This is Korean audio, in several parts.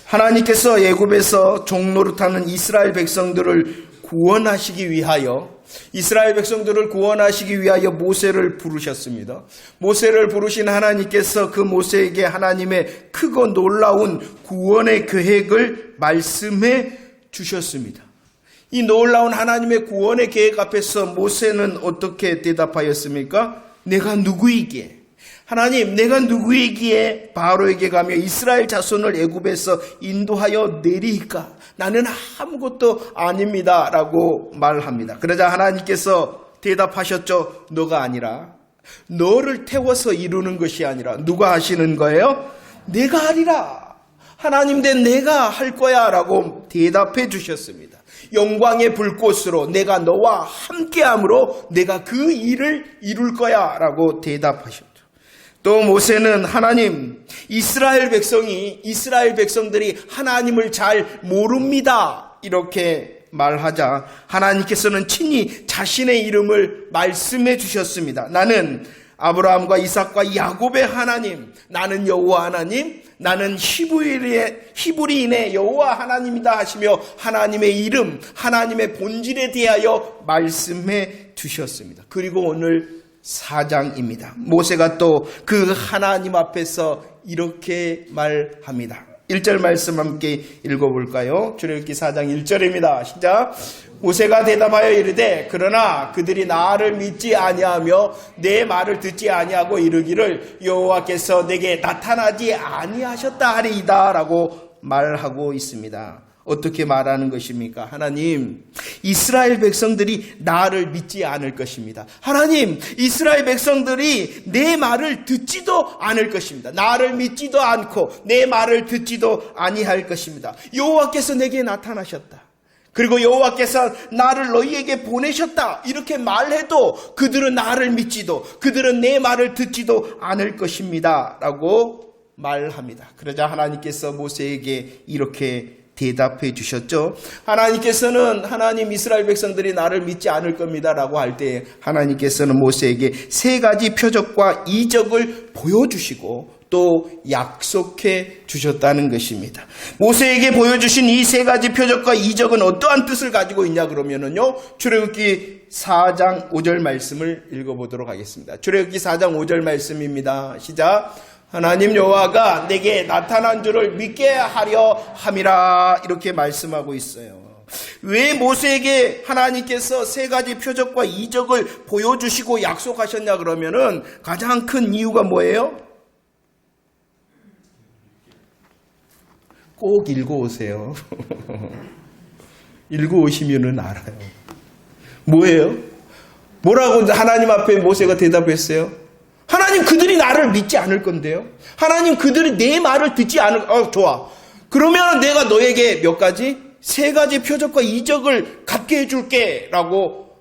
하나님께서 애굽에서 종노릇하는 이스라엘 백성들을 구원하시기 위하여 모세를 부르셨습니다. 모세를 부르신 하나님께서 그 모세에게 하나님의 크고 놀라운 구원의 계획을 말씀해 주셨습니다. 이 놀라운 하나님의 구원의 계획 앞에서 모세는 어떻게 대답하였습니까? 내가 누구이기에? 하나님, 내가 누구이기에 바로에게 가며 이스라엘 자손을 애굽에서 인도하여 내리이까? 나는 아무것도 아닙니다 라고 말합니다. 그러자 하나님께서 대답하셨죠. 너가 아니라, 너를 태워서 이루는 것이 아니라 누가 하시는 거예요? 내가 하리라. 하나님 된 내가 할 거야 라고 대답해 주셨습니다. 영광의 불꽃으로 내가 너와 함께함으로 내가 그 일을 이룰 거야 라고 대답하셨죠. 또 모세는 하나님, 이스라엘 백성들이 하나님을 잘 모릅니다 이렇게 말하자 하나님께서는 친히 자신의 이름을 말씀해 주셨습니다. 나는 아브라함과 이삭과 야곱의 하나님, 나는 여호와 하나님, 나는 히브리인의 여호와 하나님이다 하시며 하나님의 이름, 하나님의 본질에 대하여 말씀해 주셨습니다. 그리고 오늘 4장입니다. 모세가 또 그 하나님 앞에서 이렇게 말합니다. 1절 말씀 함께 읽어볼까요? 출애굽기 4장 1절입니다. 시작. 모세가 대답하여 이르되 그러나 그들이 나를 믿지 아니하며 내 말을 듣지 아니하고 이르기를 여호와께서 내게 나타나지 아니하셨다 하리이다 라고 말하고 있습니다. 어떻게 말하는 것입니까? 하나님, 이스라엘 백성들이 나를 믿지 않을 것입니다. 하나님, 이스라엘 백성들이 내 말을 듣지도 않을 것입니다. 나를 믿지도 않고 내 말을 듣지도 아니할 것입니다. 여호와께서 내게 나타나셨다. 그리고 여호와께서 나를 너희에게 보내셨다. 이렇게 말해도 그들은 나를 믿지도, 그들은 내 말을 듣지도 않을 것입니다. 라고 말합니다. 그러자 하나님께서 모세에게 이렇게 대답해 주셨죠. 하나님께서는 하나님 이스라엘 백성들이 나를 믿지 않을 겁니다 라고 할 때 하나님께서는 모세에게 3가지 표적과 이적을 보여주시고 또 약속해 주셨다는 것입니다. 모세에게 보여주신 이 3가지 표적과 이적은 어떠한 뜻을 가지고 있냐 그러면은요, 출애굽기 4장 5절 말씀을 읽어보도록 하겠습니다. 출애굽기 4장 5절 말씀입니다. 시작. 하나님 여호와가 내게 나타난 줄을 믿게 하려 함이라 이렇게 말씀하고 있어요. 왜 모세에게 하나님께서 3가지 표적과 이적을 보여주시고 약속하셨냐 그러면은 가장 큰 이유가 뭐예요? 꼭 읽어오세요. 읽어오시면은 알아요. 뭐예요? 뭐라고 하나님 앞에 모세가 대답했어요? 하나님, 그들이 나를 믿지 않을 건데요. 하나님, 그들이 내 말을 듣지 않을, 좋아. 그러면 내가 너에게 몇 가지? 3가지 표적과 이적을 갖게 해줄게 라고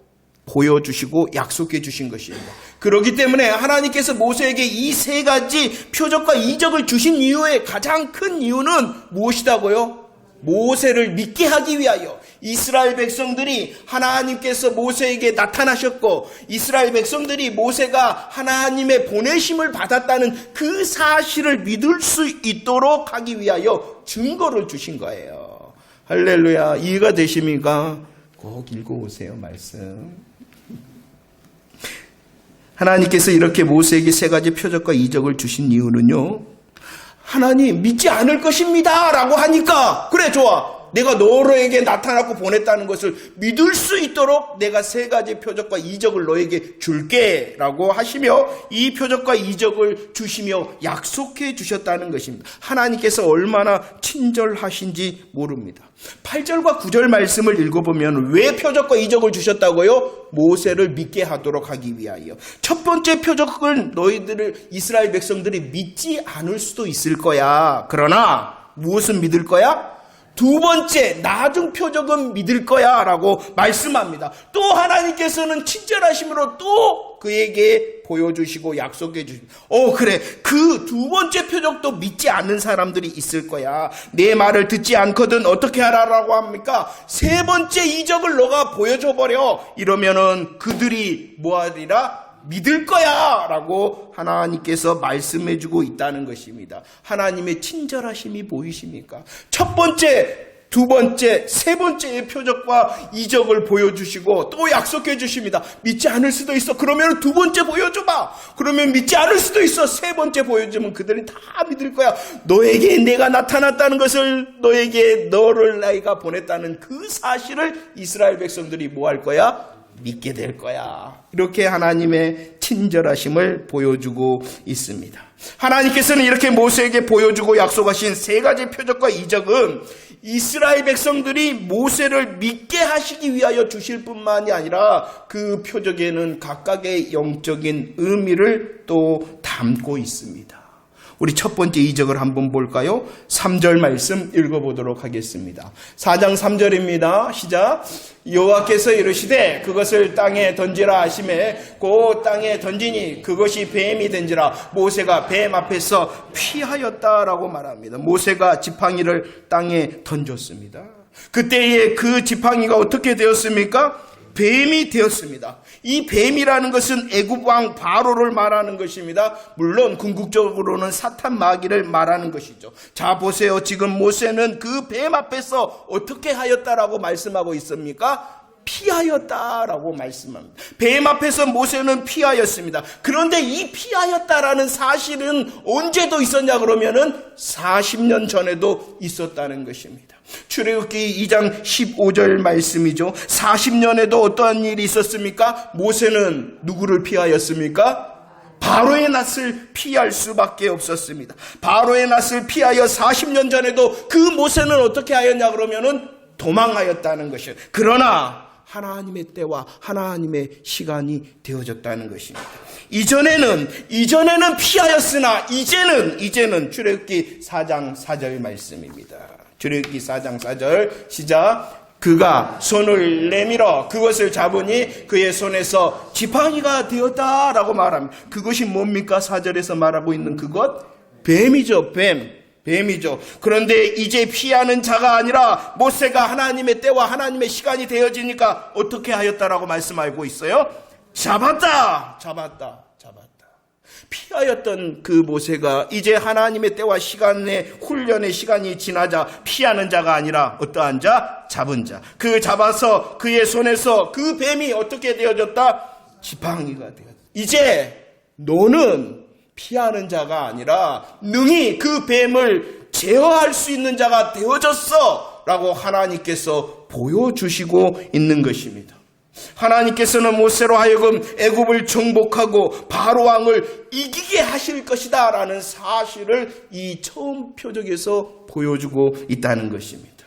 보여주시고 약속해 주신 것입니다. 그렇기 때문에 하나님께서 모세에게 이 3가지 표적과 이적을 주신 이유의 가장 큰 이유는 무엇이다고요? 모세를 믿게 하기 위하여. 이스라엘 백성들이 하나님께서 모세에게 나타나셨고 이스라엘 백성들이 모세가 하나님의 보내심을 받았다는 그 사실을 믿을 수 있도록 하기 위하여 증거를 주신 거예요. 할렐루야. 이해가 되십니까? 꼭 읽어오세요. 말씀. 하나님께서 이렇게 모세에게 3가지 표적과 이적을 주신 이유는요, 하나님 믿지 않을 것입니다 라고 하니까 그래 좋아, 내가 너에게 나타나고 보냈다는 것을 믿을 수 있도록 내가 3가지 표적과 이적을 너에게 줄게 라고 하시며 이 표적과 이적을 주시며 약속해 주셨다는 것입니다. 하나님께서 얼마나 친절하신지 모릅니다. 8절과 9절 말씀을 읽어보면 왜 표적과 이적을 주셨다고요? 모세를 믿게 하도록 하기 위하여. 첫 번째 표적은 너희들을 이스라엘 백성들이 믿지 않을 수도 있을 거야. 그러나 무엇은 믿을 거야? 2번째 나중 표적은 믿을 거야 라고 말씀합니다. 또 하나님께서는 친절하심으로 또 그에게 보여주시고 약속해 주시고 그래, 그 2번째 표적도 믿지 않는 사람들이 있을 거야. 내 말을 듣지 않거든 어떻게 하라고 합니까? 3번째 이적을 너가 보여줘버려. 이러면은 그들이 뭐하리라? 믿을 거야 라고 하나님께서 말씀해주고 있다는 것입니다. 하나님의 친절하심이 보이십니까? 첫 번째, 두 번째, 세 번째의 표적과 이적을 보여주시고 또 약속해 주십니다. 믿지 않을 수도 있어. 그러면 두 번째 보여줘봐. 그러면 믿지 않을 수도 있어. 세 번째 보여주면 그들이 다 믿을 거야. 너에게 내가 나타났다는 것을, 너에게 너를 내가 보냈다는 그 사실을 이스라엘 백성들이 뭐 할 거야? 믿게 될 거야. 이렇게 하나님의 친절하심을 보여주고 있습니다. 하나님께서는 이렇게 모세에게 보여주고 약속하신 세 가지 표적과 이적은 이스라엘 백성들이 모세를 믿게 하시기 위하여 주실 뿐만이 아니라 그 표적에는 각각의 영적인 의미를 또 담고 있습니다. 우리 첫 번째 이적을 한번 볼까요? 3절 말씀 읽어보도록 하겠습니다. 4장 3절입니다. 시작. 여호와께서 이르시되 그것을 땅에 던지라 하시매 곧 땅에 던지니 그것이 뱀이 된지라. 모세가 뱀 앞에서 피하였다라고 말합니다. 모세가 지팡이를 땅에 던졌습니다. 그때에 그 지팡이가 어떻게 되었습니까? 뱀이 되었습니다. 이 뱀이라는 것은 애굽 왕 바로를 말하는 것입니다. 물론 궁극적으로는 사탄 마귀를 말하는 것이죠. 자, 보세요. 지금 모세는 그 뱀 앞에서 어떻게 하였다라고 말씀하고 있습니까? 피하였다라고 말씀합니다. 뱀 앞에서 모세는 피하였습니다. 그런데 이 피하였다라는 사실은 언제도 있었냐 그러면은 40년 전에도 있었다는 것입니다. 출애굽기 2장 15절 말씀이죠. 40년에도 어떠한 일이 있었습니까? 모세는 누구를 피하였습니까? 바로의 낯을 피할 수밖에 없었습니다. 바로의 낯을 피하여 40년 전에도 그 모세는 어떻게 하였냐 그러면은 도망하였다는 것이에요. 그러나 하나님의 때와 하나님의 시간이 되어졌다는 것입니다. 이전에는 피하였으나 이제는 출애굽기 4장 4절 말씀입니다. 출애굽기 4장 4절 시작. 그가 손을 내밀어 그것을 잡으니 그의 손에서 지팡이가 되었다라고 말합니다. 그것이 뭡니까? 4절에서 말하고 있는 그것? 뱀이죠. 뱀이죠. 그런데 이제 피하는 자가 아니라 모세가 하나님의 때와 하나님의 시간이 되어지니까 어떻게 하였다라고 말씀하고 있어요? 잡았다. 피하였던 그 모세가 이제 하나님의 때와 시간의 훈련의 시간이 지나자 피하는 자가 아니라 어떠한 자? 잡은 자. 그 잡아서 그의 손에서 그 뱀이 어떻게 되어졌다? 지팡이가 되었다. 이제 너는 피하는 자가 아니라 능히 그 뱀을 제어할 수 있는 자가 되어졌어 라고 하나님께서 보여주시고 있는 것입니다. 하나님께서는 모세로 하여금 애굽을 정복하고 바로 왕을 이기게 하실 것이다 라는 사실을 이 처음 표적에서 보여주고 있다는 것입니다.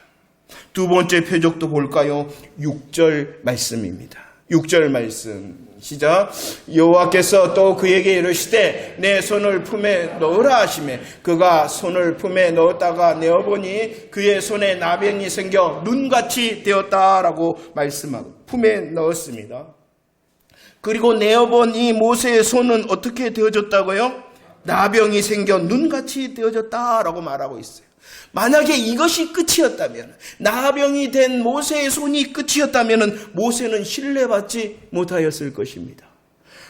두 번째 표적도 볼까요? 6절 말씀입니다. 6절 말씀 시작. 여호와께서 또 그에게 이르시되 내 손을 품에 넣으라 하시매 그가 손을 품에 넣었다가 내어보니 그의 손에 나병이 생겨 눈같이 되었다라고 말씀하고 품에 넣었습니다. 그리고 내어보니 모세의 손은 어떻게 되어졌다고요? 나병이 생겨 눈같이 되어졌다라고 말하고 있어요. 만약에 이것이 끝이었다면, 나병이 된 모세의 손이 끝이었다면 모세는 신뢰받지 못하였을 것입니다.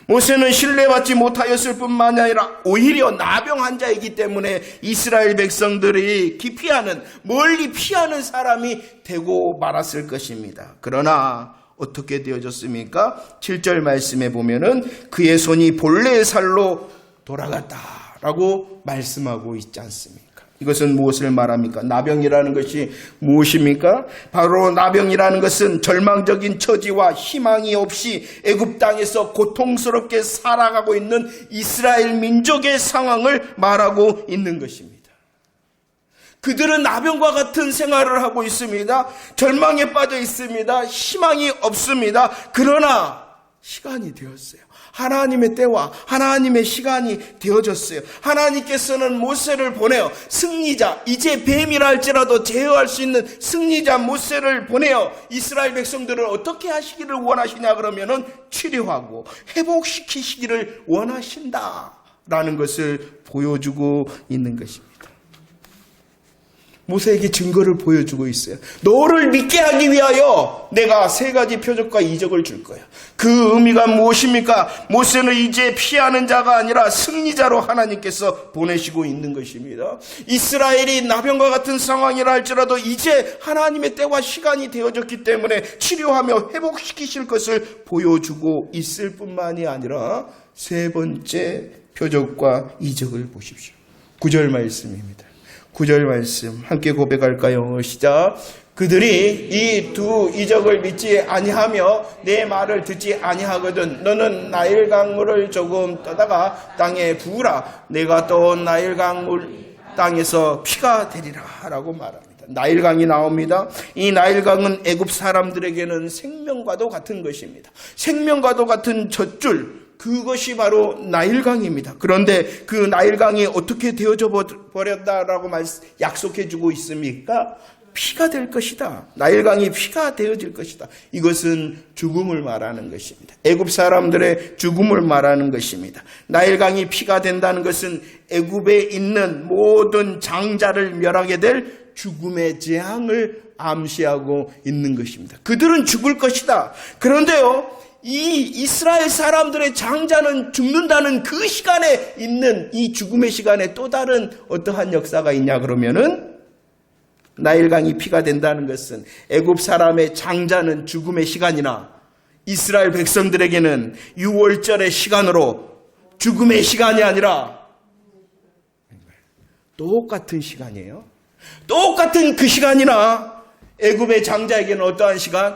모세는 신뢰받지 못하였을 뿐만 아니라 오히려 나병 환자이기 때문에 이스라엘 백성들이 기피하는, 멀리 피하는 사람이 되고 말았을 것입니다. 그러나 어떻게 되어졌습니까? 7절 말씀에 보면은 그의 손이 본래의 살로 돌아갔다라고 말씀하고 있지 않습니까? 이것은 무엇을 말합니까? 나병이라는 것이 무엇입니까? 바로 나병이라는 것은 절망적인 처지와 희망이 없이 애굽 땅에서 고통스럽게 살아가고 있는 이스라엘 민족의 상황을 말하고 있는 것입니다. 그들은 나병과 같은 생활을 하고 있습니다. 절망에 빠져 있습니다. 희망이 없습니다. 그러나 시간이 되었어요. 하나님의 때와 하나님의 시간이 되어졌어요. 하나님께서는 모세를 보내어 승리자, 이제 뱀이라 할지라도 제어할 수 있는 승리자 모세를 보내어 이스라엘 백성들을 어떻게 하시기를 원하시냐 그러면은 치료하고 회복시키시기를 원하신다라는 것을 보여주고 있는 것입니다. 모세에게 증거를 보여주고 있어요. 너를 믿게 하기 위하여 내가 3가지 표적과 이적을 줄 거야. 그 의미가 무엇입니까? 모세는 이제 피하는 자가 아니라 승리자로 하나님께서 보내시고 있는 것입니다. 이스라엘이 나병과 같은 상황이라 할지라도 이제 하나님의 때와 시간이 되어졌기 때문에 치료하며 회복시키실 것을 보여주고 있을 뿐만이 아니라 3번째 표적과 이적을 보십시오. 9절 말씀입니다. 9절 말씀 함께 고백할까요? 시작. 그들이 이 2 이적을 믿지 아니하며 내 말을 듣지 아니하거든 너는 나일 강물을 조금 떠다가 땅에 부으라. 내가 떠온 나일 강물 땅에서 피가 되리라 라고 말합니다. 나일강이 나옵니다. 이 나일강은 애굽 사람들에게는 생명과도 같은 것입니다. 생명과도 같은 젖줄, 그것이 바로 나일강입니다. 그런데 그 나일강이 어떻게 되어져 버렸다라고 약속해 주고 있습니까? 피가 될 것이다. 나일강이 피가 되어질 것이다. 이것은 죽음을 말하는 것입니다. 애굽 사람들의 죽음을 말하는 것입니다. 나일강이 피가 된다는 것은 애굽에 있는 모든 장자를 멸하게 될 죽음의 재앙을 암시하고 있는 것입니다. 그들은 죽을 것이다. 그런데요, 이 이스라엘 사람들의 장자는 죽는다는 그 시간에 있는 이 죽음의 시간에 또 다른 어떠한 역사가 있냐 그러면은 나일강이 피가 된다는 것은 애굽 사람의 장자는 죽음의 시간이나 이스라엘 백성들에게는 유월절의 시간으로 죽음의 시간이 아니라 똑같은 시간이에요. 똑같은 그 시간이나 애굽의 장자에게는 어떠한 시간?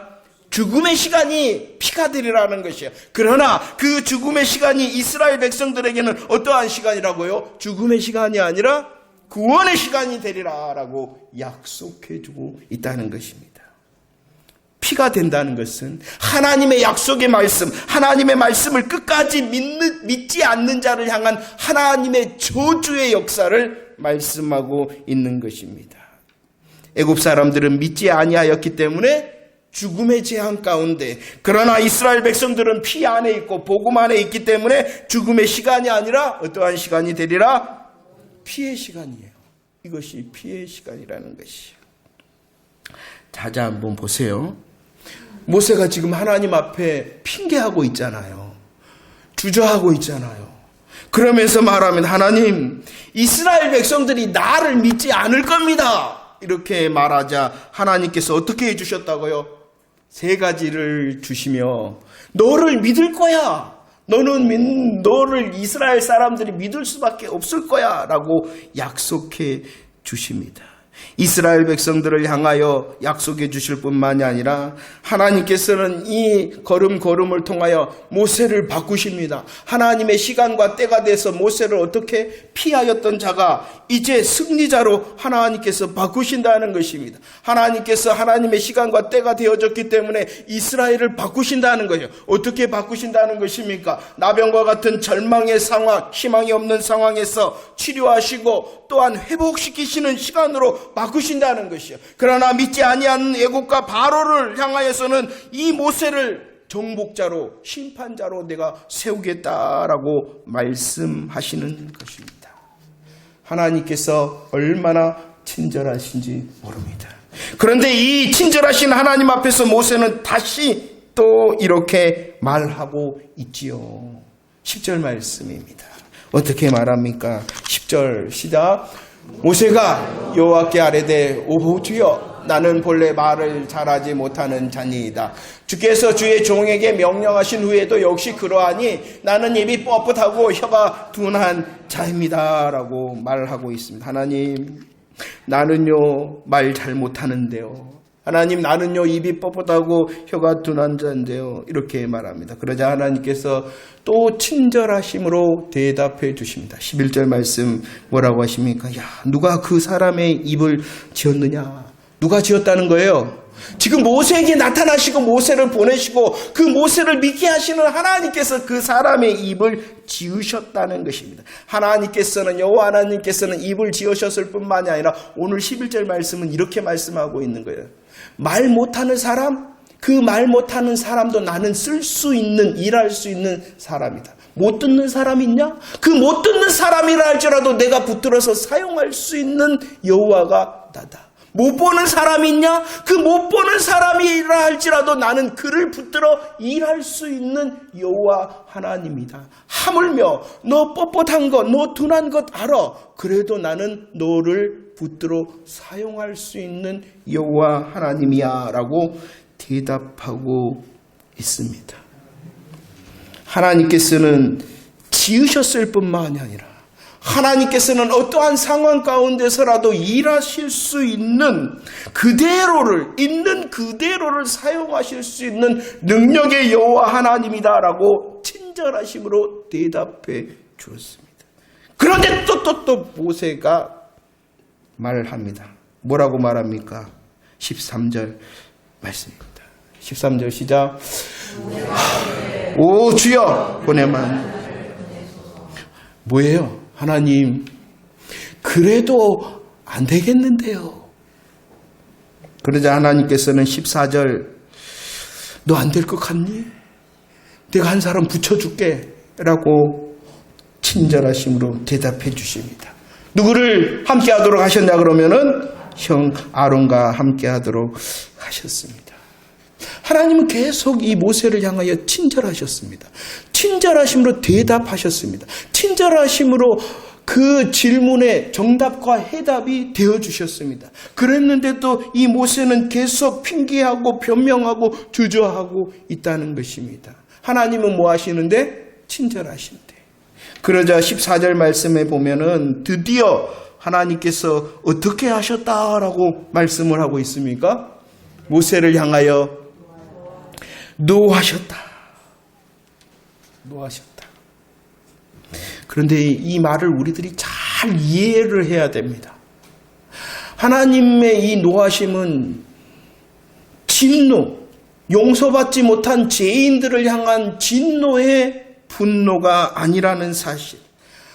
죽음의 시간이 피가 되리라는 것이에요. 그러나 그 죽음의 시간이 이스라엘 백성들에게는 어떠한 시간이라고요? 죽음의 시간이 아니라 구원의 시간이 되리라라고 약속해주고 있다는 것입니다. 피가 된다는 것은 하나님의 약속의 말씀, 하나님의 말씀을 끝까지 믿지 않는 자를 향한 하나님의 저주의 역사를 말씀하고 있는 것입니다. 애굽 사람들은 믿지 아니하였기 때문에 죽음의 재앙 가운데, 그러나 이스라엘 백성들은 피 안에 있고 복음 안에 있기 때문에 죽음의 시간이 아니라 어떠한 시간이 되리라? 피의 시간이에요. 이것이 피의 시간이라는 것이에요. 자자 한번 보세요. 모세가 지금 하나님 앞에 핑계하고 있잖아요. 주저하고 있잖아요. 그러면서 말하면 하나님, 이스라엘 백성들이 나를 믿지 않을 겁니다. 이렇게 말하자 하나님께서 어떻게 해주셨다고요? 3가지를 주시며 너를 믿을 거야. 너를 이스라엘 사람들이 믿을 수밖에 없을 거야 라고 약속해 주십니다. 이스라엘 백성들을 향하여 약속해 주실 뿐만이 아니라 하나님께서는 이 걸음걸음을 통하여 모세를 바꾸십니다. 하나님의 시간과 때가 돼서 모세를 어떻게 피하였던 자가 이제 승리자로 하나님께서 바꾸신다는 것입니다. 하나님께서 하나님의 시간과 때가 되어졌기 때문에 이스라엘을 바꾸신다는 거예요. 어떻게 바꾸신다는 것입니까? 나병과 같은 절망의 상황, 희망이 없는 상황에서 치료하시고 또한 회복시키시는 시간으로 바꾸신다는 것이요. 그러나 믿지 아니하는 애국과 바로를 향하여서는 이 모세를 정복자로, 심판자로 내가 세우겠다라고 말씀하시는 것입니다. 하나님께서 얼마나 친절하신지 모릅니다. 그런데 이 친절하신 하나님 앞에서 모세는 다시 또 이렇게 말하고 있지요. 10절 말씀입니다. 어떻게 말합니까? 10절 시작. 모세가 여호와께 아뢰되 오 주여, 나는 본래 말을 잘하지 못하는 자니이다. 주께서 주의 종에게 명령하신 후에도 역시 그러하니 나는 입이 뻣뻣하고 혀가 둔한 자입니다 라고 말하고 있습니다. 하나님, 나는요 말 잘 못하는데요. 하나님, 나는요 입이 뻣뻣하고 혀가 둔한 자인데요. 이렇게 말합니다. 그러자 하나님께서 또 친절하심으로 대답해 주십니다. 11절 말씀 뭐라고 하십니까? 야, 누가 그 사람의 입을 지었느냐? 누가 지었다는 거예요? 지금 모세에게 나타나시고 모세를 보내시고 그 모세를 믿게 하시는 하나님께서 그 사람의 입을 지으셨다는 것입니다. 여호와 하나님께서는 입을 지으셨을 뿐만이 아니라 오늘 11절 말씀은 이렇게 말씀하고 있는 거예요. 말 못하는 사람, 그 말 못하는 사람도 나는 쓸 수 있는, 일할 수 있는 사람이다. 못 듣는 사람이 있냐? 그 못 듣는 사람이라 할지라도 내가 붙들어서 사용할 수 있는 여호와가 없다다. 못 보는 사람이 있냐? 그 못 보는 사람이라 할지라도 나는 그를 붙들어 일할 수 있는 여호와 하나님이다. 하물며 너 뻣뻣한 것, 너 둔한 것 알아. 그래도 나는 너를 붙들어 사용할 수 있는 여호와 하나님이야 라고 대답하고 있습니다. 하나님께서는 지으셨을 뿐만이 아니라 하나님께서는 어떠한 상황 가운데서라도 일하실 수 있는 그대로를, 있는 그대로를 사용하실 수 있는 능력의 여호와 하나님이다라고 친절하심으로 대답해 주었습니다. 그런데 또 모세가 말합니다. 뭐라고 말합니까? 13절 말씀입니다. 13절 시작. 오 주여 보내만. 뭐예요? 하나님, 그래도 안 되겠는데요. 그러자 하나님께서는 14절, 너 안 될 것 같니? 내가 한 사람 붙여줄게 라고 친절하심으로 대답해 주십니다. 누구를 함께 하도록 하셨냐 그러면은 형 아론과 함께 하도록 하셨습니다. 하나님은 계속 이 모세를 향하여 친절하셨습니다. 친절하심으로 대답하셨습니다. 친절하심으로 그 질문의 정답과 해답이 되어주셨습니다. 그랬는데도 이 모세는 계속 핑계하고 변명하고 주저하고 있다는 것입니다. 하나님은 뭐 하시는데? 친절하신데. 그러자 14절 말씀에 보면은 드디어 하나님께서 어떻게 하셨다라고 말씀을 하고 있습니까? 모세를 향하여 노하셨다. 그런데 이 말을 우리들이 잘 이해를 해야 됩니다. 하나님의 이 노하심은 진노, 용서받지 못한 죄인들을 향한 진노의 분노가 아니라는 사실.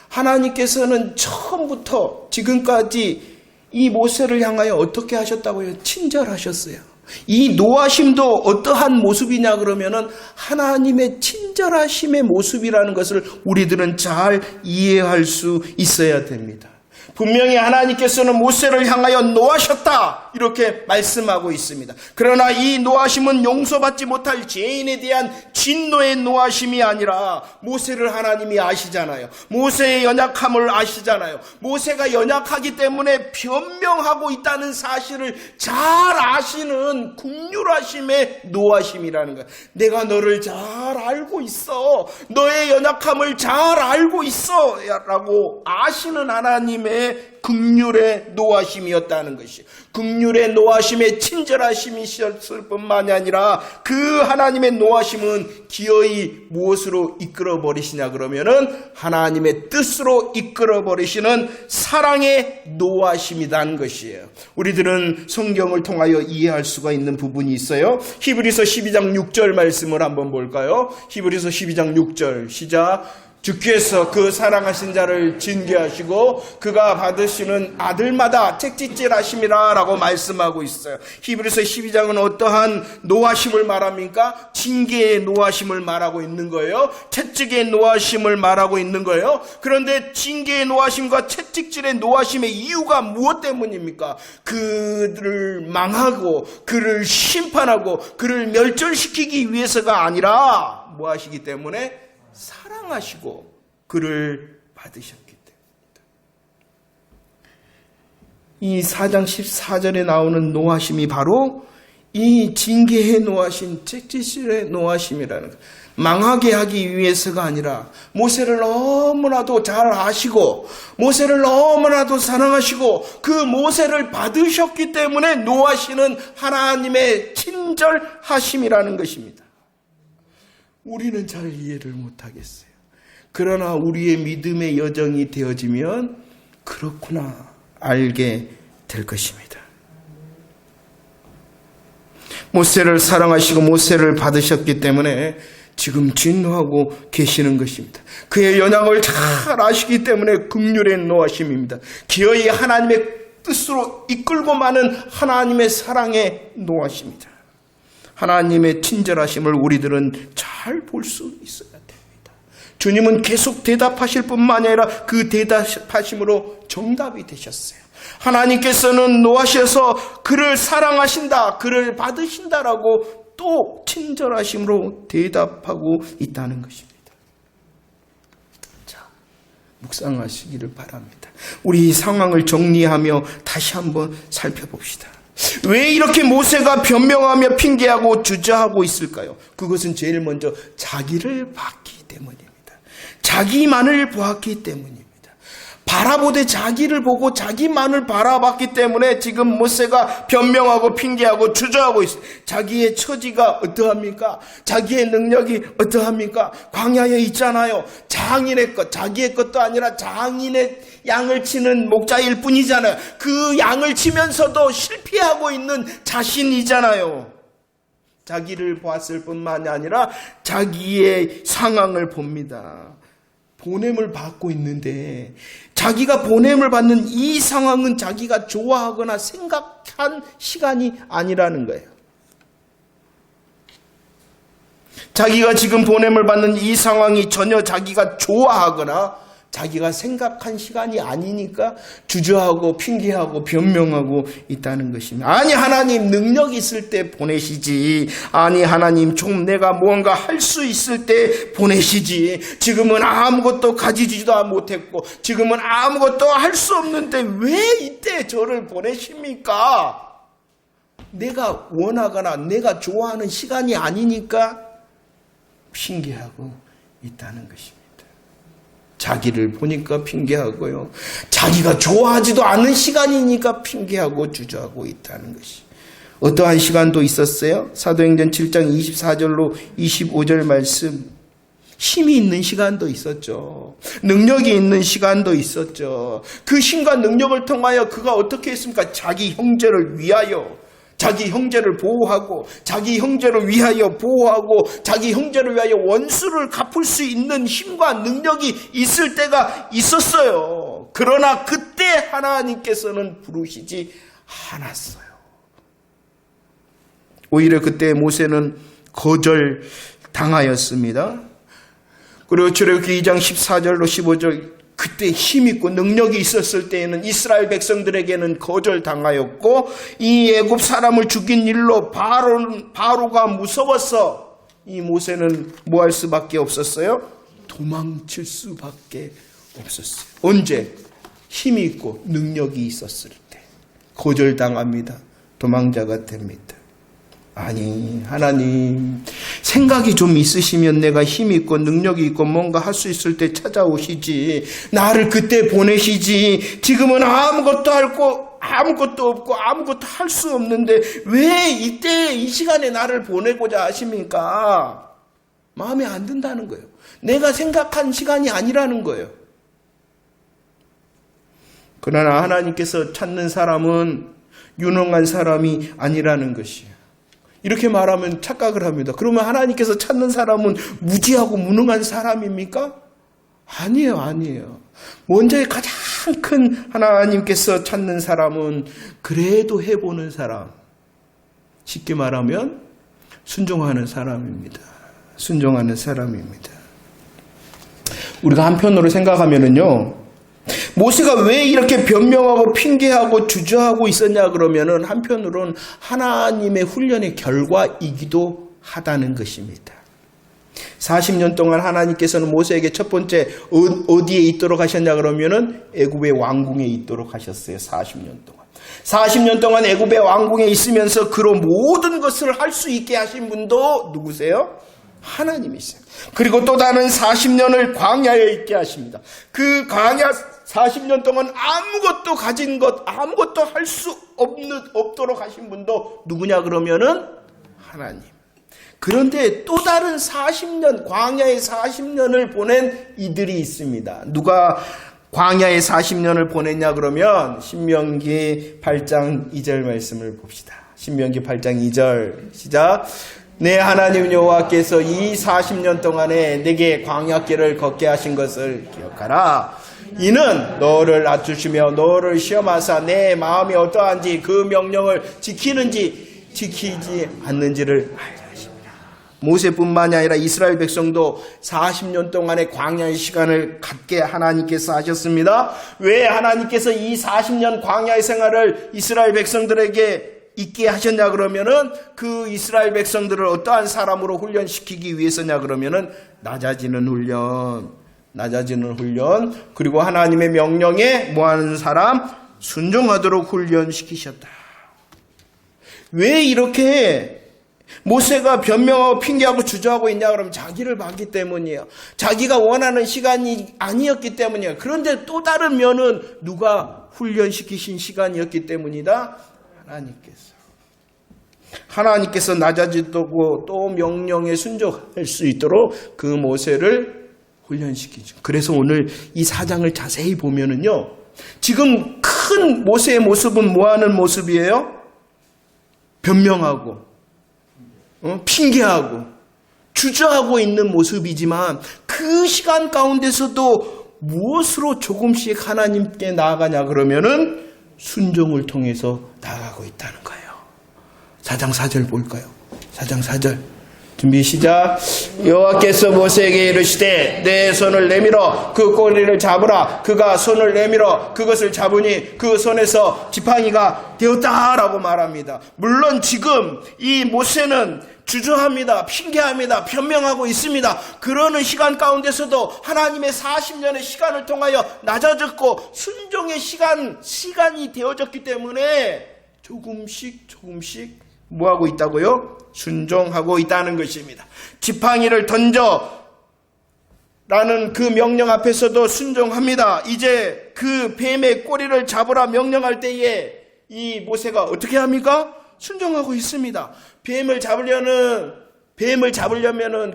하나님께서는 처음부터 지금까지 이 모세를 향하여 어떻게 하셨다고요? 친절하셨어요. 이 노하심도 어떠한 모습이냐 그러면은 하나님의 친절하심의 모습이라는 것을 우리들은 잘 이해할 수 있어야 됩니다. 분명히 하나님께서는 모세를 향하여 노하셨다 이렇게 말씀하고 있습니다. 그러나 이 노하심은 용서받지 못할 죄인에 대한 진노의 노하심이 아니라 모세를 하나님이 아시잖아요. 모세의 연약함을 아시잖아요. 모세가 연약하기 때문에 변명하고 있다는 사실을 잘 아시는 긍휼하심의 노하심이라는 거예요. 내가 너를 잘 알고 있어. 너의 연약함을 잘 알고 있어 라고 아시는 하나님의 긍휼의 노하심이었다는 것이, 긍휼의 노하심의 친절하심이셨을 뿐만이 아니라 그 하나님의 노하심은 기어이 무엇으로 이끌어 버리시냐 그러면은 하나님의 뜻으로 이끌어 버리시는 사랑의 노하심이라는 것이에요. 우리들은 성경을 통하여 이해할 수가 있는 부분이 있어요. 히브리서 12장 6절 말씀을 한번 볼까요? 히브리서 12장 6절 시작. 주께서 그 사랑하신 자를 징계하시고 그가 받으시는 아들마다 책짓질하심이라 라고 말씀하고 있어요. 히브리서 12장은 어떠한 노하심을 말합니까? 징계의 노하심을 말하고 있는 거예요. 채찍의 노하심을 말하고 있는 거예요. 그런데 징계의 노하심과 채찍질의 노하심의 이유가 무엇 때문입니까? 그를 망하고 그를 심판하고 그를 멸절시키기 위해서가 아니라 뭐 하시기 때문에? 사랑하시고 그를 받으셨기 때문입니다. 이 4장 14절에 나오는 노하심이 바로 이 징계의 노하심, 책짓질의 노하심이라는 것. 망하게 하기 위해서가 아니라 모세를 너무나도 잘 아시고 모세를 너무나도 사랑하시고 그 모세를 받으셨기 때문에 노하시는 하나님의 친절하심이라는 것입니다. 우리는 잘 이해를 못하겠어요. 그러나 우리의 믿음의 여정이 되어지면 그렇구나 알게 될 것입니다. 모세를 사랑하시고 모세를 받으셨기 때문에 지금 진노하고 계시는 것입니다. 그의 연약을 잘 아시기 때문에 긍휼의 노하심입니다. 기어이 하나님의 뜻으로 이끌고 마는 하나님의 사랑의 노하심입니다. 하나님의 친절하심을 우리들은 잘 볼 수 있어야 됩니다. 주님은 계속 대답하실 뿐만 아니라 그 대답하심으로 정답이 되셨어요. 하나님께서는 노하셔서 그를 사랑하신다, 그를 받으신다라고 또 친절하심으로 대답하고 있다는 것입니다. 자, 묵상하시기를 바랍니다. 우리 이 상황을 정리하며 다시 한번 살펴봅시다. 왜 이렇게 모세가 변명하며 핑계하고 주저하고 있을까요? 그것은 제일 먼저 자기를 봤기 때문입니다. 자기만을 보았기 때문입니다. 바라보되 자기를 보고 자기만을 바라봤기 때문에 지금 모세가 변명하고 핑계하고 주저하고 있어요. 자기의 처지가 어떠합니까? 자기의 능력이 어떠합니까? 광야에 있잖아요. 장인의 것, 자기의 것도 아니라 장인의 양을 치는 목자일 뿐이잖아요. 그 양을 치면서도 실패하고 있는 자신이잖아요. 자기를 보았을 뿐만이 아니라 자기의 상황을 봅니다. 보냄을 받고 있는데 자기가 보냄을 받는 이 상황은 자기가 좋아하거나 생각한 시간이 아니라는 거예요. 자기가 지금 보냄을 받는 이 상황이 전혀 자기가 좋아하거나 자기가 생각한 시간이 아니니까 주저하고 핑계하고 변명하고 있다는 것입니다. 아니 하나님 능력이 있을 때 보내시지. 아니 하나님 좀 내가 무언가 할 수 있을 때 보내시지. 지금은 아무것도 가지지도 못했고 지금은 아무것도 할 수 없는데 왜 이때 저를 보내십니까? 내가 원하거나 내가 좋아하는 시간이 아니니까 핑계하고 있다는 것입니다. 자기를 보니까 핑계하고요. 자기가 좋아하지도 않은 시간이니까 핑계하고 주저하고 있다는 것이. 어떠한 시간도 있었어요? 사도행전 7장 24절로 25절 말씀. 힘이 있는 시간도 있었죠. 능력이 있는 시간도 있었죠. 그 힘과 능력을 통하여 그가 어떻게 했습니까? 자기 형제를 위하여, 자기 형제를 보호하고 자기 형제를 위하여 보호하고 자기 형제를 위하여 원수를 갚을 수 있는 힘과 능력이 있을 때가 있었어요. 그러나 그때 하나님께서는 부르시지 않았어요. 오히려 그때 모세는 거절당하였습니다. 그리고 출애굽기 2장 14절로 15절 그때 힘있고 능력이 있었을 때에는 이스라엘 백성들에게는 거절당하였고 이 애굽 사람을 죽인 일로 바로가 무서워서 이 모세는 뭐 할 수밖에 없었어요? 도망칠 수밖에 없었어요. 언제? 힘이 있고 능력이 있었을 때 거절당합니다. 도망자가 됩니다. 아니 하나님 생각이 좀 있으시면 내가 힘이 있고 능력이 있고 뭔가 할 수 있을 때 찾아오시지. 나를 그때 보내시지. 지금은 아무것도 없고 아무것도 할 수 없는데 왜 이때 이 시간에 나를 보내고자 하십니까? 마음에 안 든다는 거예요. 내가 생각한 시간이 아니라는 거예요. 그러나 하나님께서 찾는 사람은 유능한 사람이 아니라는 것이에요. 이렇게 말하면 착각을 합니다. 그러면 하나님께서 찾는 사람은 무지하고 무능한 사람입니까? 아니에요. 먼저 가장 큰 하나님께서 찾는 사람은 그래도 해보는 사람. 쉽게 말하면 순종하는 사람입니다. 순종하는 사람입니다. 우리가 한편으로 생각하면은요, 모세가 왜 이렇게 변명하고 핑계하고 주저하고 있었냐 그러면은 한편으로는 하나님의 훈련의 결과이기도 하다는 것입니다. 40년 동안 하나님께서는 모세에게 첫 번째 어디에 있도록 하셨냐 그러면은 애굽의 왕궁에 있도록 하셨어요. 40년 동안. 40년 동안 애굽의 왕궁에 있으면서 그로 모든 것을 할 수 있게 하신 분도 누구세요? 하나님이세요. 그리고 또 다른 40년을 광야에 있게 하십니다. 그 광야 40년 동안 아무것도 가진 것, 아무것도 할 수 없도록 하신 분도 누구냐 그러면은 하나님. 그런데 또 다른 40년, 광야의 40년을 보낸 이들이 있습니다. 누가 광야의 40년을 보냈냐 그러면 신명기 8장 2절 말씀을 봅시다. 신명기 8장 2절 시작. 내 하나님 여호와께서 이 40년 동안에 내게 광야길을 걷게 하신 것을 기억하라. 이는 너를 낮추시며 너를 시험하사 내 마음이 어떠한지 그 명령을 지키는지 지키지 않는지를 알게 하십니다. 모세뿐만이 아니라 이스라엘 백성도 40년 동안의 광야의 시간을 갖게 하나님께서 하셨습니다. 왜 하나님께서 이 40년 광야의 생활을 이스라엘 백성들에게 있게 하셨냐 그러면은 그 이스라엘 백성들을 어떠한 사람으로 훈련시키기 위해서냐 그러면은 낮아지는 훈련, 그리고 하나님의 명령에 뭐하는 사람? 순종하도록 훈련시키셨다. 왜 이렇게 모세가 변명하고 핑계하고 주저하고 있냐 그러면 자기를 봤기 때문이에요. 자기가 원하는 시간이 아니었기 때문이에요. 그런데 또 다른 면은 누가 훈련시키신 시간이었기 때문이다. 하나님께서 낮아지고 또 명령에 순종할 수 있도록 그 모세를 훈련시키죠. 그래서 오늘 이 4장을 자세히 보면은요, 지금 큰 모세의 모습은 뭐하는 모습이에요? 변명하고 핑계하고 주저하고 있는 모습이지만 그 시간 가운데서도 무엇으로 조금씩 하나님께 나아가냐 그러면은 순종을 통해서 나아가고 있다는 거예요. 4장 4절 볼까요? 4장 4절 준비 시작. 여호와께서 모세에게 이르시되 내 손을 내밀어 그 꼬리를 잡으라. 그가 손을 내밀어 그것을 잡으니 그 손에서 지팡이가 되었다라고 말합니다. 물론 지금 이 모세는 주저합니다. 핑계합니다. 변명하고 있습니다. 그러는 시간 가운데서도 하나님의 40년의 시간을 통하여 낮아졌고 순종의 시간이 되어졌기 때문에 조금씩 뭐하고 있다고요? 순종하고 있다는 것입니다. 지팡이를 던져 라는 그 명령 앞에서도 순종합니다. 이제 그 뱀의 꼬리를 잡으라 명령할 때에 이 모세가 어떻게 합니까? 순종하고 있습니다. 뱀을 잡으려면은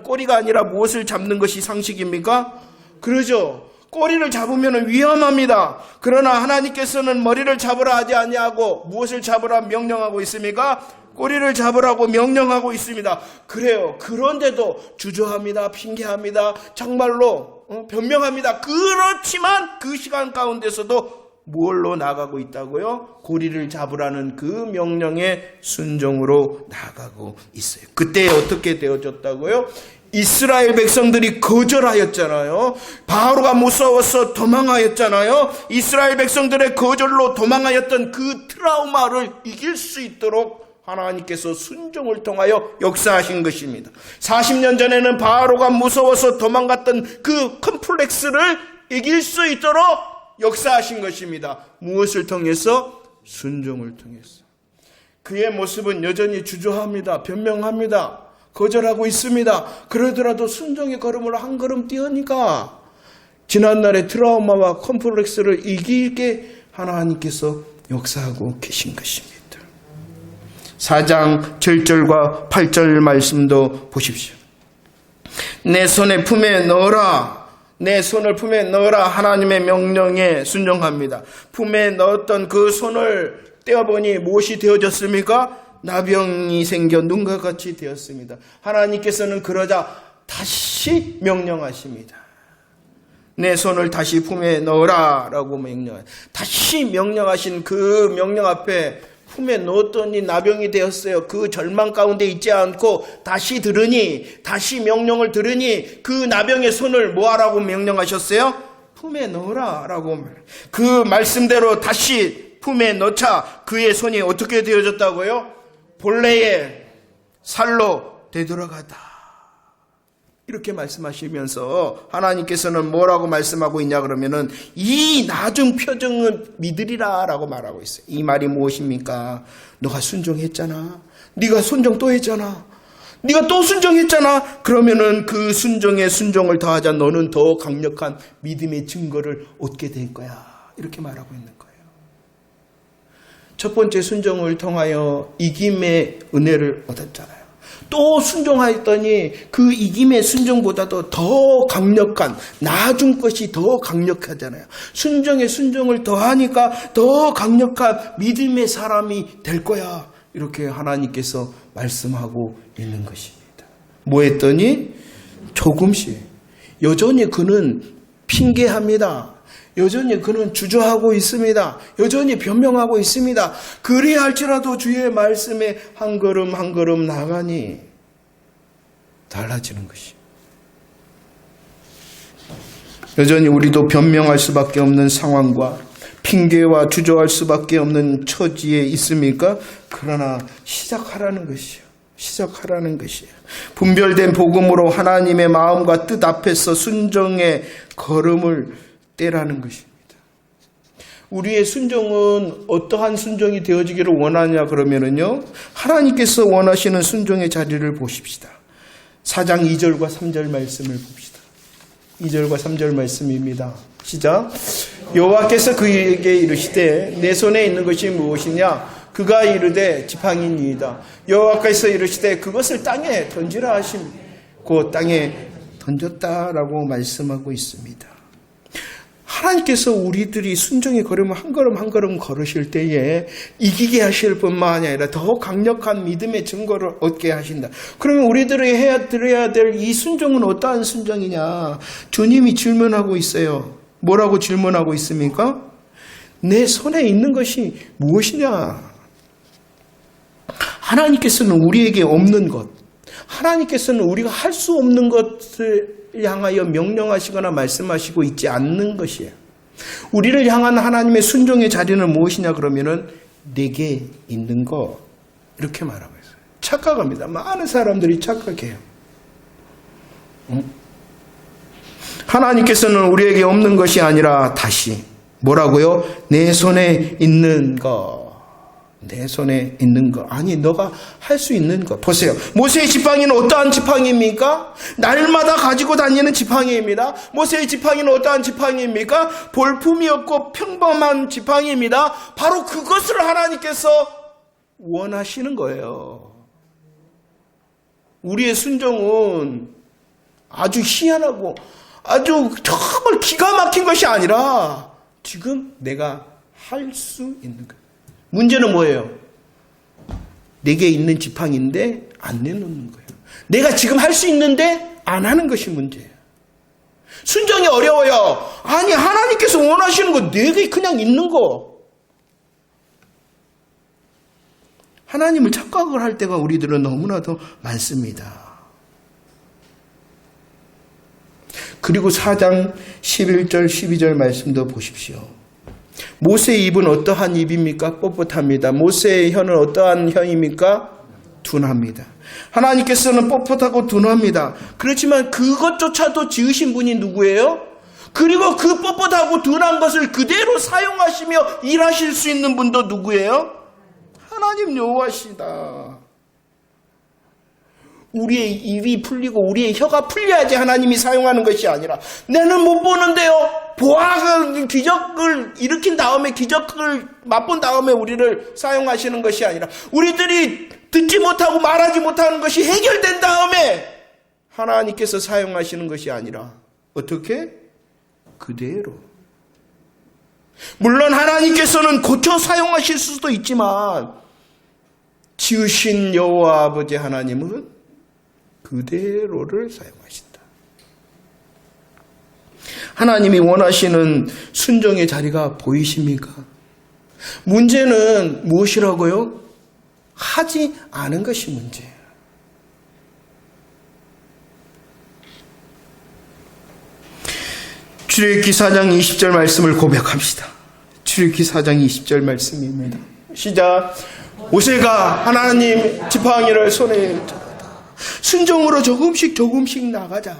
꼬리가 아니라 무엇을 잡는 것이 상식입니까? 그러죠. 꼬리를 잡으면 위험합니다. 그러나 하나님께서는 머리를 잡으라 하지 아니하고 무엇을 잡으라 명령하고 있습니까? 꼬리를 잡으라고 명령하고 있습니다. 그래요. 그런데도 주저합니다. 핑계합니다. 정말로 변명합니다. 그렇지만 그 시간 가운데서도 뭘로 나가고 있다고요? 고리를 잡으라는 그 명령에 순종으로 나가고 있어요. 그때 어떻게 되어졌다고요? 이스라엘 백성들이 거절하였잖아요. 바로가 무서워서 도망하였잖아요. 이스라엘 백성들의 거절로 도망하였던 그 트라우마를 이길 수 있도록 하나님께서 순종을 통하여 역사하신 것입니다. 40년 전에는 바로가 무서워서 도망갔던 그 컴플렉스를 이길 수 있도록 역사하신 것입니다. 무엇을 통해서? 순종을 통해서. 그의 모습은 여전히 주저합니다. 변명합니다. 거절하고 있습니다. 그러더라도 순종의 걸음을 한 걸음 뛰어니까 지난날의 트라우마와 컴플렉스를 이기게 하나님께서 역사하고 계신 것입니다. 4장 7절과 8절 말씀도 보십시오. 내 손에 품에 넣어라. 내 손을 품에 넣어라. 하나님의 명령에 순종합니다. 품에 넣었던 그 손을 떼어보니 무엇이 되어졌습니까? 나병이 생겨 눈과 같이 되었습니다. 하나님께서는 그러자 다시 명령하십니다. 내 손을 다시 품에 넣어라 라고 다시 명령하신 그 명령 앞에 품에 넣었더니 나병이 되었어요. 그 절망 가운데 있지 않고 다시 명령을 들으니 그 나병의 손을 뭐하라고 명령하셨어요? 품에 넣어라 라고. 그 말씀대로 다시 품에 넣자 그의 손이 어떻게 되어졌다고요? 본래의 살로 되돌아가다. 이렇게 말씀하시면서 하나님께서는 뭐라고 말씀하고 있냐 그러면은 이 나중 표정은 믿으리라 라고 말하고 있어요. 이 말이 무엇입니까? 너가 순종했잖아. 네가 순종 또 했잖아. 네가 또 순종했잖아. 그러면은 그 순종에 순종을 더하자 너는 더 강력한 믿음의 증거를 얻게 될 거야. 이렇게 말하고 있는 거예요. 첫 번째 순종을 통하여 이김의 은혜를 얻었잖아요. 또 순종하였더니 그 이김의 순종보다도 더 강력한 나중 것이 더 강력하잖아요. 순종에 순종을 더하니까 더 강력한 믿음의 사람이 될 거야. 이렇게 하나님께서 말씀하고 있는 것입니다. 뭐 했더니 조금씩 여전히 그는 핑계합니다. 여전히 그는 주저하고 있습니다. 여전히 변명하고 있습니다. 그래야 할지라도 주의 말씀에 한 걸음 한 걸음 나가니 달라지는 것이. 여전히 우리도 변명할 수밖에 없는 상황과 핑계와 주저할 수밖에 없는 처지에 있습니까? 그러나 시작하라는 것이요. 시작하라는 것이에요. 분별된 복음으로 하나님의 마음과 뜻 앞에서 순종의 걸음을 떼라는 것입니다. 우리의 순종은 어떠한 순종이 되어지기를 원하냐 그러면은요, 하나님께서 원하시는 순종의 자리를 보십시다. 4장 2절과 3절 말씀을 봅시다. 2절과 3절 말씀입니다. 시작. 여호와께서 그에게 이르시되 내 손에 있는 것이 무엇이냐? 그가 이르되 지팡이니이다. 여호와께서 이르시되 그것을 땅에 던지라 하심. 그 땅에 던졌다라고 말씀하고 있습니다. 하나님께서 우리들이 순종의 걸음을 한 걸음 한 걸음 걸으실 때에 이기게 하실 뿐만 아니라 더 강력한 믿음의 증거를 얻게 하신다. 그러면 우리들이 드려야 될 이 순종은 어떠한 순종이냐? 주님이 질문하고 있어요. 뭐라고 질문하고 있습니까? 내 손에 있는 것이 무엇이냐? 하나님께서는 우리에게 없는 것, 하나님께서는 우리가 할 수 없는 것을 향하여 명령하시거나 말씀하시고 있지 않는 것이에요. 우리를 향한 하나님의 순종의 자리는 무엇이냐 그러면은 내게 있는 것, 이렇게 말하고 있어요. 착각합니다. 많은 사람들이 착각해요. 하나님께서는 우리에게 없는 것이 아니라 다시 뭐라고요? 내 손에 있는 것. 내 손에 있는 것. 아니, 너가 할 수 있는 것. 보세요. 모세의 지팡이는 어떠한 지팡이입니까? 날마다 가지고 다니는 지팡이입니다. 모세의 지팡이는 어떠한 지팡이입니까? 볼품이 없고 평범한 지팡이입니다. 바로 그것을 하나님께서 원하시는 거예요. 우리의 순종은 아주 희한하고 아주 정말 기가 막힌 것이 아니라 지금 내가 할 수 있는 것. 문제는 뭐예요? 내게 있는 지팡이인데 안 내놓는 거예요. 내가 지금 할 수 있는데 안 하는 것이 문제예요. 순종이 어려워요. 아니, 하나님께서 원하시는 거 내게 그냥 있는 거. 하나님을 착각을 할 때가 우리들은 너무나도 많습니다. 그리고 4장 11절 12절 말씀도 보십시오. 모세의 입은 어떠한 입입니까? 뻣뻣합니다. 모세의 혀는 어떠한 혀입니까? 둔합니다. 하나님께서는 뻣뻣하고 둔합니다. 그렇지만 그것조차도 지으신 분이 누구예요? 그리고 그 뻣뻣하고 둔한 것을 그대로 사용하시며 일하실 수 있는 분도 누구예요? 하나님 여호와시다. 우리의 입이 풀리고 우리의 혀가 풀려야지 하나님이 사용하는 것이 아니라 내는 못 보는데요. 보아가 기적을 일으킨 다음에 기적을 맛본 다음에 우리를 사용하시는 것이 아니라 우리들이 듣지 못하고 말하지 못하는 것이 해결된 다음에 하나님께서 사용하시는 것이 아니라 어떻게? 그대로. 물론 하나님께서는 고쳐 사용하실 수도 있지만 지으신 여호와 아버지 하나님은 그대로를 사용하신다. 하나님이 원하시는 순종의 자리가 보이십니까? 문제는 무엇이라고요? 하지 않은 것이 문제예요. 출애굽기 4장 20절 말씀을 고백합시다. 출애굽기 4장 20절 말씀입니다. 시작. 모세가 하나님 지팡이를 손에 순종으로 조금씩 나가자.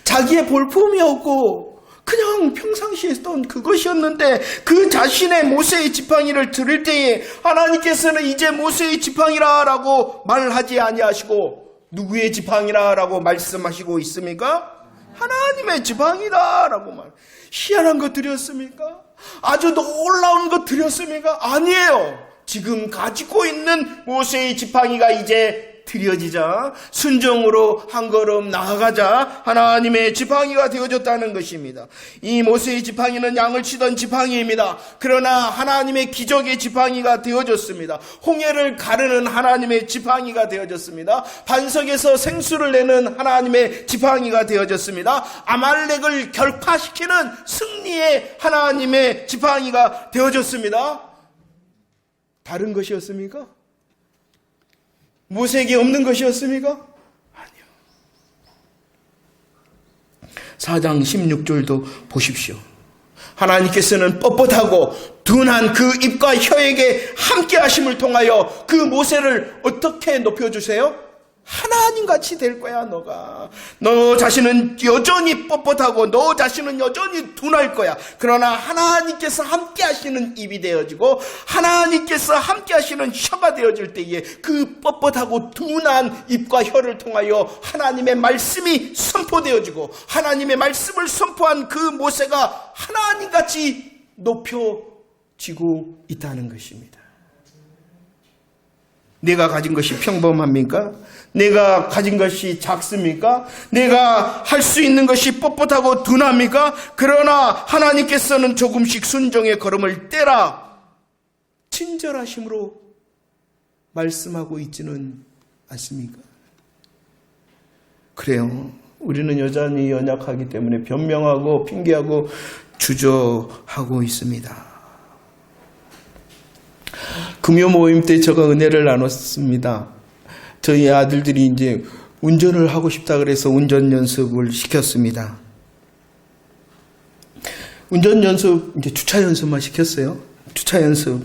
자기의 볼품이 없고 그냥 평상시에 했던 그것이었는데 그 자신의 모세의 지팡이를 들을 때에 하나님께서는 이제 모세의 지팡이라라고 말하지 아니하시고 누구의 지팡이라라고 말씀하시고 있습니까? 하나님의 지팡이다라고 말. 희한한 것 드렸습니까? 아주 놀라운 것 드렸습니까? 아니에요. 지금 가지고 있는 모세의 지팡이가 이제 드려지자 순종으로 한 걸음 나아가자 하나님의 지팡이가 되어졌다는 것입니다. 이 모세의 지팡이는 양을 치던 지팡이입니다. 그러나 하나님의 기적의 지팡이가 되어졌습니다. 홍해를 가르는 하나님의 지팡이가 되어졌습니다. 반석에서 생수를 내는 하나님의 지팡이가 되어졌습니다. 아말렉을 결파시키는 승리의 하나님의 지팡이가 되어졌습니다. 다른 것이었습니까? 모세에게 없는 것이었습니까? 아니요. 4장 16절도 보십시오. 하나님께서는 뻣뻣하고 둔한 그 입과 혀에게 함께 하심을 통하여 그 모세를 어떻게 높여주세요? 하나님같이 될 거야. 너 자신은 여전히 뻣뻣하고 너 자신은 여전히 둔할 거야. 그러나 하나님께서 함께 하시는 입이 되어지고 하나님께서 함께 하시는 혀가 되어질 때에 그 뻣뻣하고 둔한 입과 혀를 통하여 하나님의 말씀이 선포되어지고 하나님의 말씀을 선포한 그 모세가 하나님같이 높여지고 있다는 것입니다. 내가 가진 것이 평범합니까? 내가 가진 것이 작습니까? 내가 할 수 있는 것이 뻣뻣하고 둔합니까? 그러나 하나님께서는 조금씩 순종의 걸음을 떼라 친절하심으로 말씀하고 있지는 않습니까? 그래요. 우리는 여전히 연약하기 때문에 변명하고 핑계하고 주저하고 있습니다. 금요 모임 때 제가 은혜를 나눴습니다. 저희 아들들이 이제 운전을 하고 싶다 그래서 운전 연습을 시켰습니다. 운전 연습, 이제 주차 연습만 시켰어요. 주차 연습.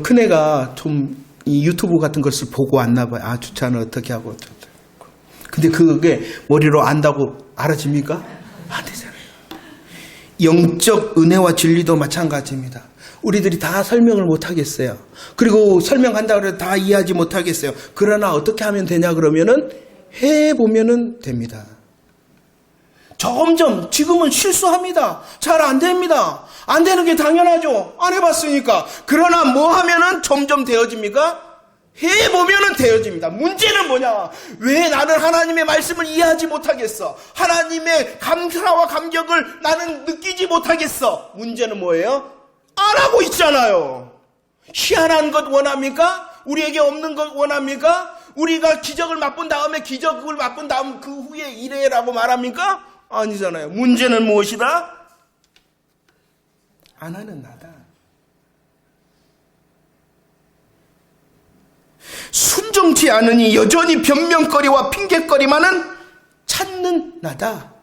큰애가 좀 이 유튜브 같은 것을 보고 왔나 봐요. 아, 주차는 어떻게 하고. 근데 그게 머리로 안다고 알아집니까? 안 되잖아요. 영적 은혜와 진리도 마찬가지입니다. 우리들이 다 설명을 못 하겠어요. 그리고 설명한다고 해도 다 이해하지 못하겠어요. 그러나 어떻게 하면 되냐 그러면은 해보면은 됩니다. 점점 지금은 실수합니다. 잘 안 됩니다. 안 되는 게 당연하죠. 안 해봤으니까. 그러나 뭐 하면은 점점 되어집니까? 해보면은 되어집니다. 문제는 뭐냐? 왜 나는 하나님의 말씀을 이해하지 못하겠어? 하나님의 감사와 감격을 나는 느끼지 못하겠어? 문제는 뭐예요? 안 하고 있잖아요. 희한한 것 원합니까? 우리에게 없는 것 원합니까? 우리가 기적을 맛본 다음에 기적을 맛본 다음 그 후에 이래라고 말합니까? 아니잖아요. 문제는 무엇이다? 안 하는 나다. 순종치 않으니 여전히 변명거리와 핑계거리만은 찾는 나다.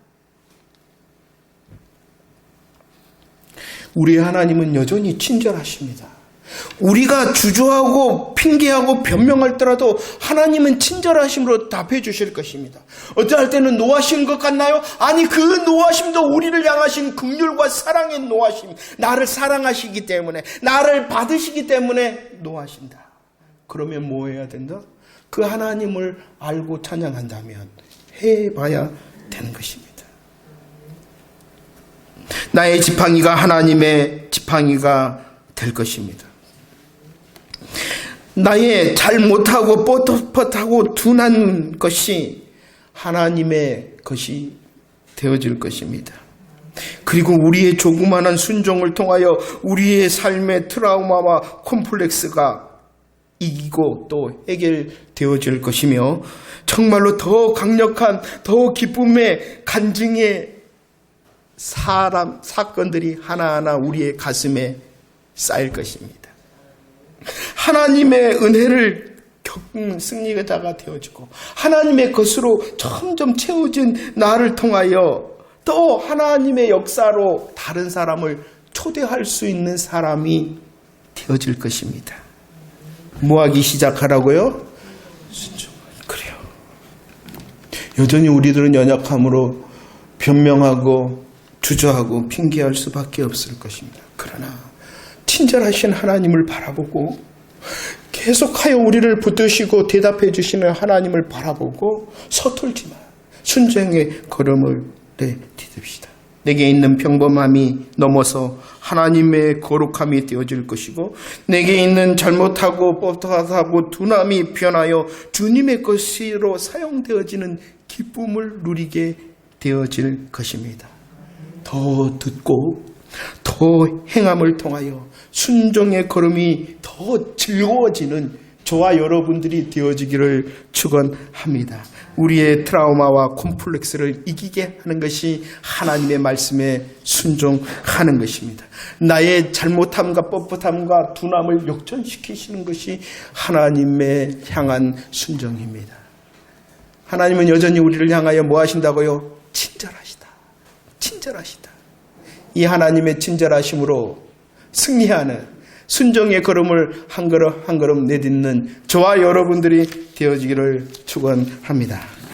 우리 하나님은 여전히 친절하십니다. 우리가 주저하고 핑계하고 변명할 때라도 하나님은 친절하심으로 답해 주실 것입니다. 어찌할 때는 노하신 것 같나요? 아니, 그 노하심도 우리를 향하신 긍휼과 사랑의 노하심. 나를 사랑하시기 때문에, 나를 받으시기 때문에 노하신다. 그러면 뭐 해야 된다? 그 하나님을 알고 찬양한다면 해봐야 되는 것입니다. 나의 지팡이가 하나님의 지팡이가 될 것입니다. 나의 잘못하고 뻣뻣하고 둔한 것이 하나님의 것이 되어질 것입니다. 그리고 우리의 조그마한 순종을 통하여 우리의 삶의 트라우마와 콤플렉스가 이기고 또 해결되어질 것이며 정말로 더 강력한 더 기쁨의 간증의 사건들이 하나하나 우리의 가슴에 쌓일 것입니다. 하나님의 은혜를 겪은 승리자가 되어지고 하나님의 것으로 점점 채워진 나를 통하여 또 하나님의 역사로 다른 사람을 초대할 수 있는 사람이 되어질 것입니다. 뭐 하기 시작하라고요? 그래요. 여전히 우리들은 연약함으로 변명하고 주저하고 핑계할 수밖에 없을 것입니다. 그러나 친절하신 하나님을 바라보고 계속하여 우리를 붙드시고 대답해 주시는 하나님을 바라보고 서툴지만 순종의 걸음을 디딥시다. 내게 있는 평범함이 넘어서 하나님의 거룩함이 되어질 것이고 내게 있는 잘못하고 뻣뻣하고 둔함이 변하여 주님의 것으로 사용되어지는 기쁨을 누리게 되어질 것입니다. 더 듣고 더 행함을 통하여 순종의 걸음이 더 즐거워지는 저와 여러분들이 되어지기를 축원합니다. 우리의 트라우마와 콤플렉스를 이기게 하는 것이 하나님의 말씀에 순종하는 것입니다. 나의 잘못함과 뻣뻣함과 둔함을 역전시키시는 것이 하나님의 향한 순종입니다. 하나님은 여전히 우리를 향하여 뭐 하신다고요? 친절하시다. 친절하시다. 이 하나님의 친절하심으로 승리하는 순종의 걸음을 한 걸음 한 걸음 내딛는 저와 여러분들이 되어지기를 축원합니다.